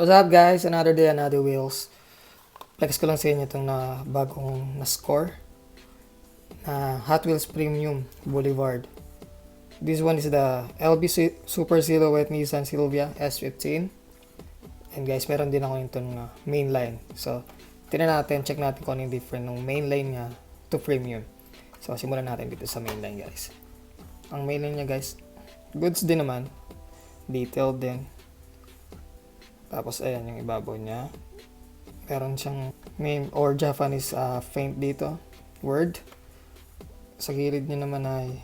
What's up guys? Another day, another wheels. Flex ko lang sa inyo itong na bagong na-score na Hot Wheels Premium Boulevard. This one is the LB Super Silhouette Nissan Silvia S15. And guys, meron din ako itong mainline. So, tingnan natin, check natin kung ano yung different ng mainline niya to premium. So, simulan natin dito sa mainline guys. Ang mainline niya guys, goods din naman. Detailed din. Tapos ayan yung ibabaw niya. Meron siyang name or Japanese faint dito. Word. Sa gilid niya naman ay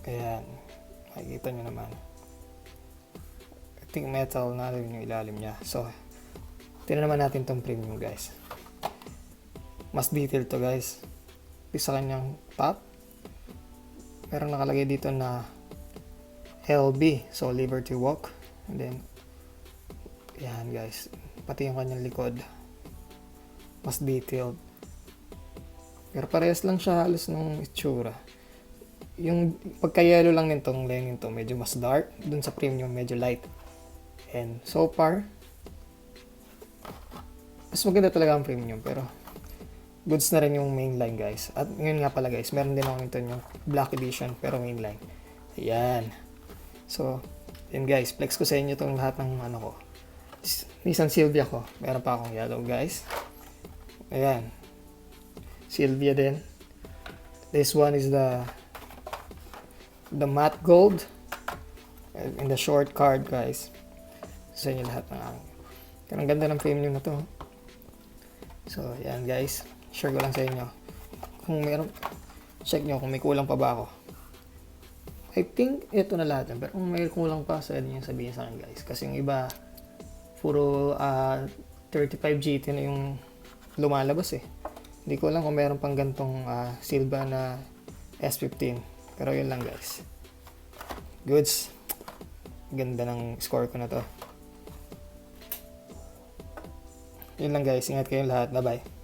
ayan. Makikita niyo naman. I think metal na rin yung ilalim niya. So, tingnan naman natin tong premium guys. Mas detailed to guys. Sa kanyang top. Meron nakalagay dito na LB. So, Liberty Walk. And then, yan guys, pati yung kanyang likod, mas detailed. Pero parehas lang siya halos ng itsura. Yung pagka-yellow lang nitong lane nito, medyo mas dark. Dun sa premium, medyo light. And so far, mas maganda talaga ang premium. Pero, goods na rin yung mainline guys. At ngayon nga pala guys, meron din ako nito yung black edition, pero mainline. Ayan. So, yan guys, flex ko sa inyo itong lahat ng ano ko. Nissan Silvia ko. Meron pa akong yellow guys. Ayan. Silvia din. This one is the matte gold. In the short card guys. Sa inyo lahat ng aking. Ang ganda ng premium na to. So, yan guys. Share ko lang sa inyo. Kung meron, check nyo kung may kulang pa ba ako. I think ito na lahat yan. Pero kung may kulang pa, so yun yung sabihin sa akin guys. Kasi yung iba, puro 35 GT na yung lumalabas eh. Hindi ko alam kung meron pang gantong Silva na S15. Pero yun lang guys. Goods. Ganda ng score ko na to. Yun lang guys. Ingat kayong lahat. Bye bye.